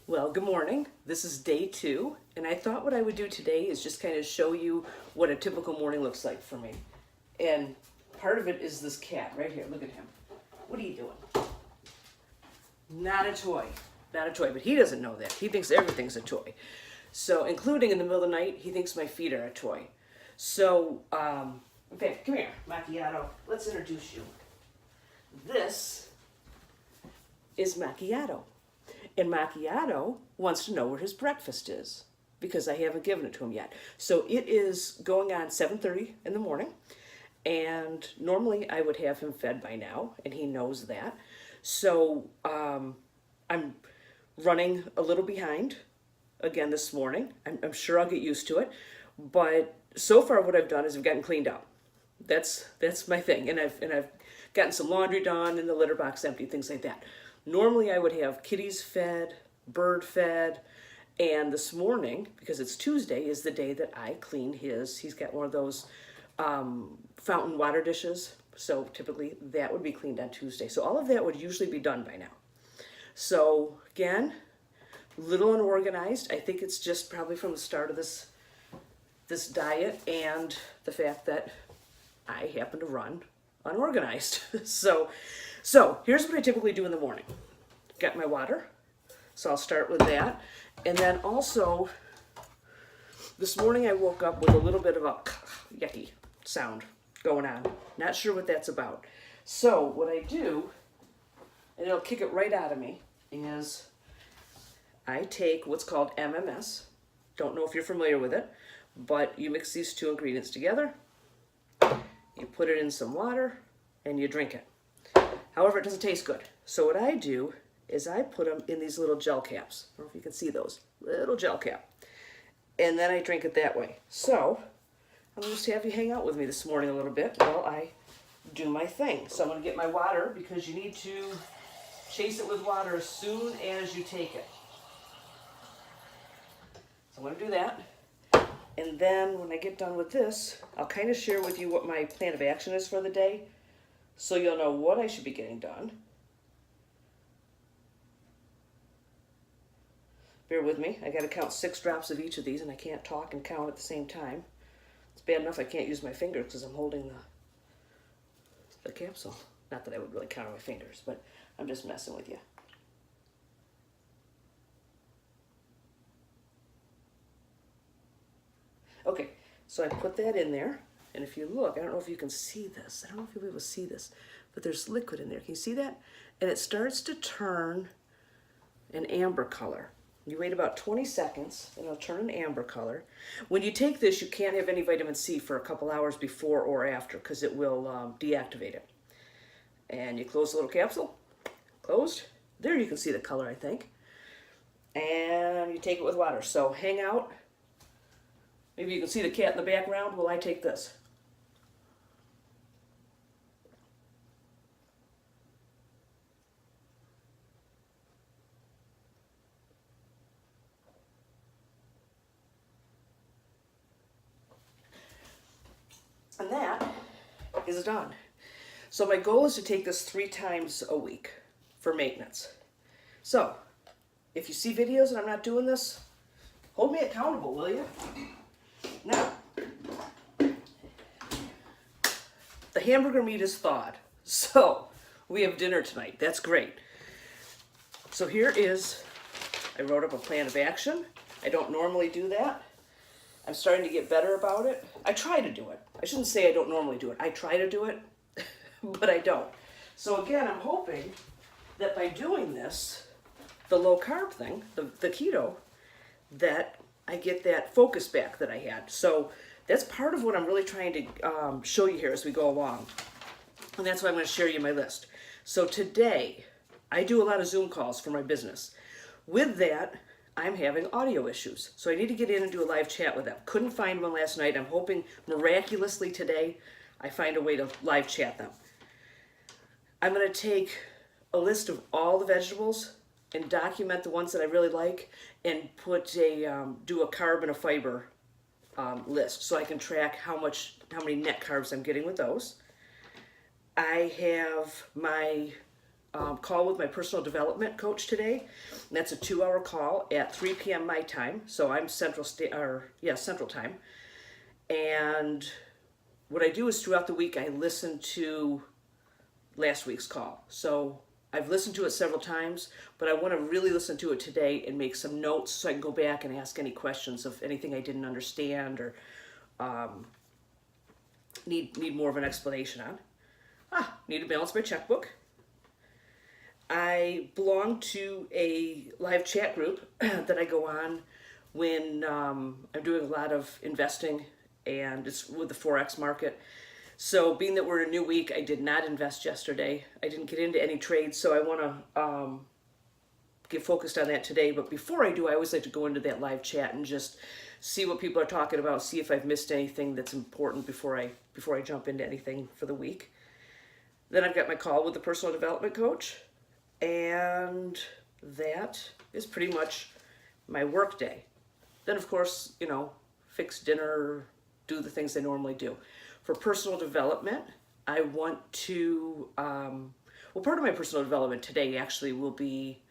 Well, good morning. This is day 2, and I thought what I would do today is just kind of show you what a typical morning looks like for me. And part of it is this cat right here. Look at him. What are you doing? Not a toy. Not a toy, but he doesn't know that. He thinks everything's a toy. So, including in the middle of the night, he thinks my feet are a toy. So, in fact, come here, Macchiato. Let's introduce you. This is Macchiato. And Macchiato wants to know where his breakfast is because I haven't given it to him yet. So it is going on 7:30 in the morning, and normally I would have him fed by now, and he knows that. So I'm running a little behind again this morning. I'm sure I'll get used to it, but so far what I've done is I've gotten cleaned up. That's my thing, and I've gotten some laundry done and the litter box empty, things like that. Normally I would have kitties fed, bird fed, and this morning, because it's Tuesday, is the day that I clean his. He's got one of those fountain water dishes, so typically that would be cleaned on Tuesday. So all of that would usually be done by now. So again, little unorganized. I think it's just probably from the start of this diet and the fact that I happen to run unorganized. So here's what I typically do in the morning. Got my water, so I'll start with that. And then also, this morning I woke up with a little bit of a yucky sound going on. Not sure what that's about. So what I do, and it'll kick it right out of me, is I take what's called MMS. Don't know if you're familiar with it, but you mix these two ingredients together, you put it in some water, and you drink it. However, it doesn't taste good. So what I do is I put them in these little gel caps. I don't know if you can see those. Little gel cap. And then I drink it that way. So I'm going to just have you hang out with me this morning a little bit while I do my thing. So I'm going to get my water because you need to chase it with water as soon as you take it. So I'm going to do that. And then when I get done with this, I'll kind of share with you what my plan of action is for the day, so you'll know what I should be getting done. Bear with me. I got to count 6 drops of each of these, and I can't talk and count at the same time. It's bad enough I can't use my fingers because I'm holding the capsule. Not that I would really count on my fingers, but I'm just messing with you. Okay, so I put that in there, and if you look, I don't know if you can see this. I don't know if you'll be able to see this, but there's liquid in there. Can you see that? And it starts to turn an amber color. You wait about 20 seconds, and it'll turn an amber color. When you take this, you can't have any vitamin C for a couple hours before or after because it will deactivate it. And you close the little capsule. Closed. There you can see the color, I think. And you take it with water. So hang out. Maybe you can see the cat in the background while I take this. And that is done. So my goal is to take this 3 times a week for maintenance. So if you see videos and I'm not doing this, hold me accountable, will you? Now, the hamburger meat is thawed, so we have dinner tonight. That's great. So here is, I wrote up a plan of action. I don't normally do that. I'm starting to get better about it. I try to do it. I shouldn't say I don't normally do it. I try to do it, but I don't. So again, I'm hoping that by doing this, the low carb thing, the keto, that I get that focus back that I had. So that's part of what I'm really trying to show you here as we go along. And that's why I'm going to share you my list. So today, I do a lot of Zoom calls for my business. With that, I'm having audio issues. So I need to get in and do a live chat with them. Couldn't find one last night. I'm hoping miraculously today I find a way to live chat them. I'm going to take a list of all the vegetables and document the ones that I really like and put do a carb and a fiber list so I can track how many net carbs I'm getting with those. I have my call with my personal development coach today. And that's a 2-hour call at 3 p.m. my time. So I'm Central Time. And what I do is throughout the week I listen to last week's call. So I've listened to it several times, but I want to really listen to it today and make some notes so I can go back and ask any questions of anything I didn't understand or need more of an explanation on. Need to balance my checkbook. I belong to a live chat group that I go on when I'm doing a lot of investing, and it's with the Forex market. So being that we're in a new week, I did not invest yesterday. I didn't get into any trades, so I want to get focused on that today. But before I do, I always like to go into that live chat and just see what people are talking about, see if I've missed anything that's important before I jump into anything for the week. Then I've got my call with the personal development coach, and that is pretty much my work day. Then, of course, fix dinner, do the things I normally do. For personal development, I want to, part of my personal development today actually will be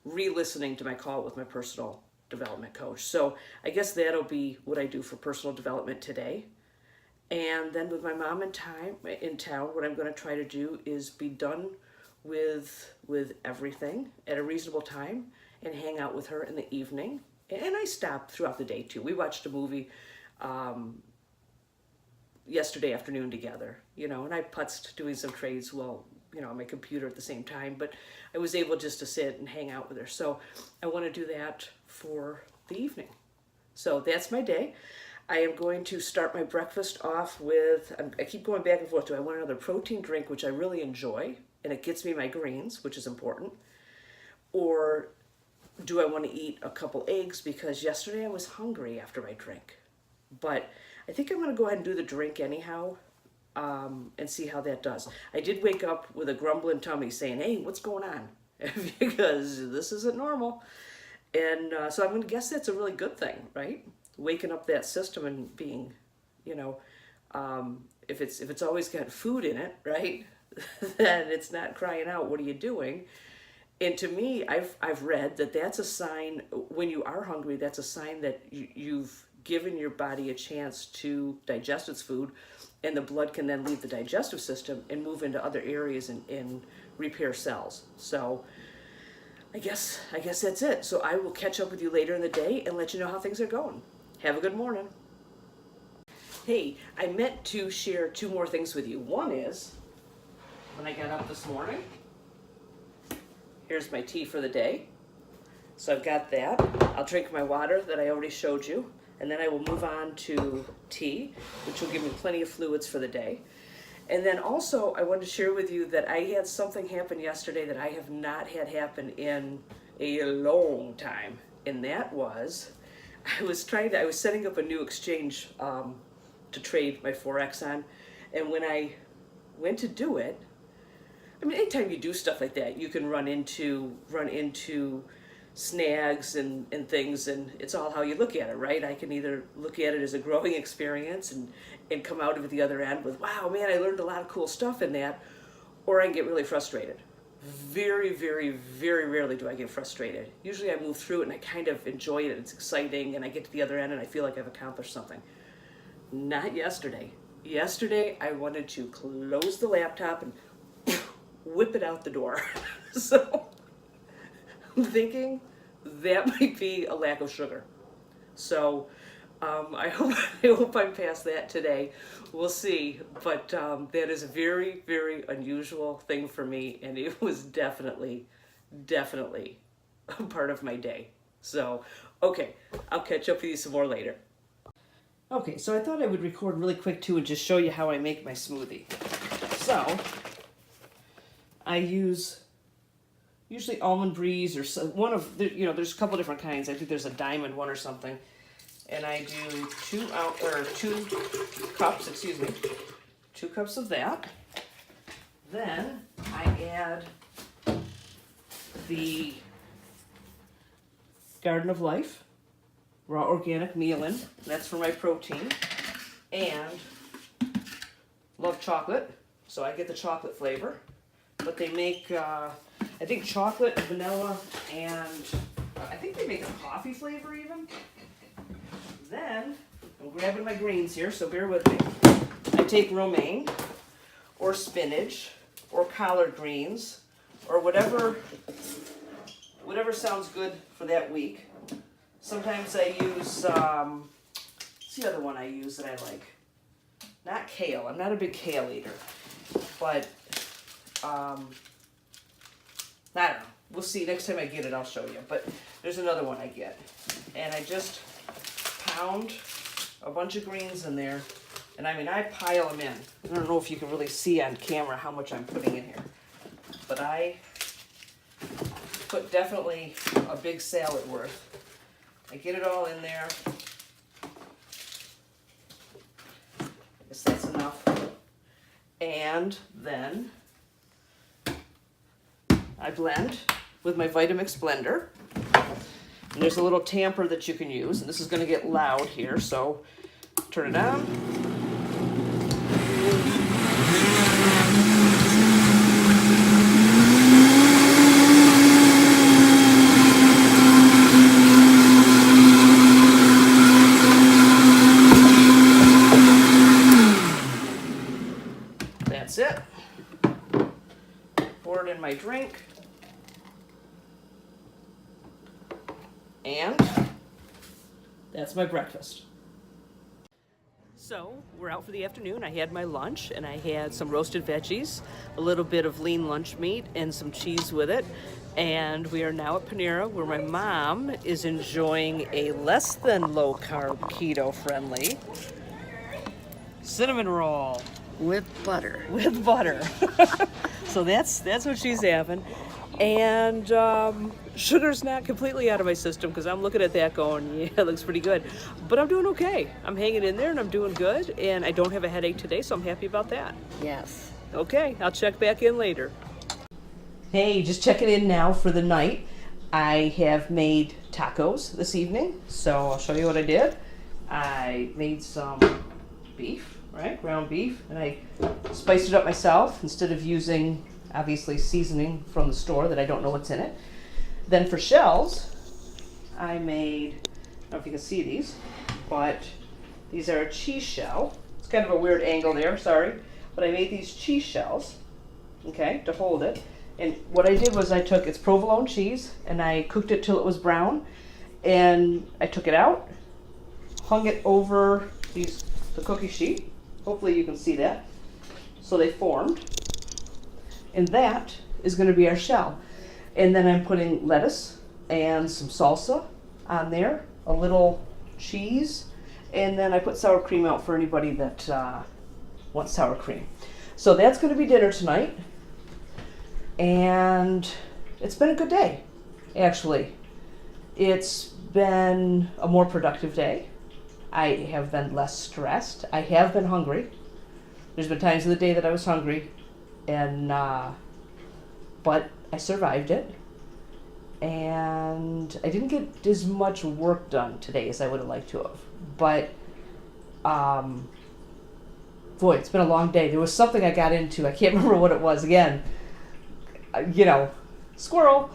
re-listening to my call with my personal development coach. So I guess that'll be what I do for personal development today. And then with my mom in town, what I'm going to try to do is be done with everything at a reasonable time and hang out with her in the evening. And I stop throughout the day too. We watched a movie yesterday afternoon together, and I putzed doing some trades on my computer at the same time, but I was able just to sit and hang out with her. So I want to do that for the evening. So that's my day. I am going to start my breakfast off with, I keep going back and forth. Do I want another protein drink, which I really enjoy, and it gets me my greens, which is important? Or do I want to eat a couple eggs because yesterday I was hungry after my drink? But I think I'm going to go ahead and do the drink anyhow and see how that does. I did wake up with a grumbling tummy saying, hey, what's going on? Because this isn't normal. And so I'm going to guess that's a really good thing, right? Waking up that system and being, if it's always got food in it, right? Then it's not crying out, what are you doing? And to me, I've read that that's a sign, when you are hungry, that's a sign that you've given your body a chance to digest its food, and the blood can then leave the digestive system and move into other areas and repair cells. So I guess that's it. So I will catch up with you later in the day and let you know how things are going. Have a good morning. Hey, I meant to share 2 more things with you. One is, when I got up this morning, here's my tea for the day. So I've got that. I'll drink my water that I already showed you, and then I will move on to tea, which will give me plenty of fluids for the day. And then also, I wanted to share with you that I had something happen yesterday that I have not had happen in a long time, and that was, I was setting up a new exchange to trade my Forex on, and when I went to do it, anytime you do stuff like that, you can run into snags and things, and it's all how you look at it, right? I can either look at it as a growing experience and come out of it the other end with, wow, man, I learned a lot of cool stuff in that, or I can get really frustrated. Very, very, very rarely do I get frustrated. Usually I move through it and I kind of enjoy it, it's exciting, and I get to the other end and I feel like I've accomplished something. Not yesterday. Yesterday I wanted to close the laptop and whip it out the door. So I'm thinking that might be a lack of sugar. So I hope I'm past that today. We'll see. But that is a very, very unusual thing for me, and it was definitely a part of my day. So, okay, I'll catch up with you some more later. Okay, so I thought I would record really quick too and just show you how I make my smoothie. So, I use usually Almond Breeze or one of the, there's a couple different kinds. I think there's a diamond one or something. And I do 2 cups, 2 cups of that. Then I add the Garden of Life raw organic meal-in. That's for my protein. And love chocolate, so I get the chocolate flavor. But they make I think chocolate, vanilla, and I think they make a coffee flavor even. Then, I'm grabbing my greens here, so bear with me. I take romaine, or spinach, or collard greens, or whatever sounds good for that week. Sometimes I use, what's the other one I use that I like? Not kale. I'm not a big kale eater, but I don't know. We'll see. Next time I get it, I'll show you. But there's another one I get, and I just pound a bunch of greens in there, and I mean I pile them in. I don't know if you can really see on camera how much I'm putting in here, but I put definitely a big salad worth. I get it all in there. I guess that's enough. And then I blend with my Vitamix blender. And there's a little tamper that you can use, and this is going to get loud here, so turn it on. That's it. Pour it in my drink. And that's my breakfast. So we're out for the afternoon. I had my lunch and I had some roasted veggies, a little bit of lean lunch meat, and some cheese with it. And we are now at Panera, where my mom is enjoying a less than low carb, keto friendly cinnamon roll. With butter. With butter. So that's what she's having. And sugar's not completely out of my system, because I'm looking at that going, yeah, it looks pretty good. But I'm doing okay. I'm hanging in there and I'm doing good. And I don't have a headache today, so I'm happy about that. Yes. Okay, I'll check back in later. Hey, just checking in now for the night. I have made tacos this evening, so I'll show you what I did. I made some beef, right? Ground beef, and I spiced it up myself instead of using, obviously, seasoning from the store that I don't know what's in it. Then for shells, I made, I don't know if you can see these, but these are a cheese shell. It's kind of a weird angle there, sorry. But I made these cheese shells, okay, to hold it. And what I did was I took, it's provolone cheese, and I cooked it till it was brown. And I took it out, hung it over the cookie sheet. Hopefully you can see that. So they formed. And that is going to be our shell. And then I'm putting lettuce and some salsa on there, a little cheese, and then I put sour cream out for anybody that wants sour cream. So that's going to be dinner tonight. And it's been a good day, actually. It's been a more productive day. I have been less stressed. I have been hungry. There's been times of the day that I was hungry, and but I survived it. And I didn't get as much work done today as I would have liked to have. But boy, it's been a long day. There was something I got into. I can't remember what it was. Again, squirrel.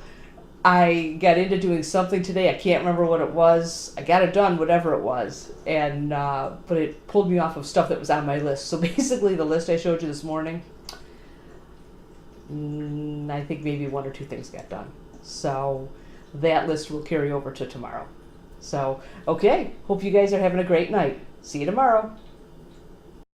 I got into doing something today. I can't remember what it was. I got it done, whatever it was. And but it pulled me off of stuff that was on my list. So basically the list I showed you this morning, I think maybe one or two things got done. So that list will carry over to tomorrow. So, okay. Hope you guys are having a great night. See you tomorrow.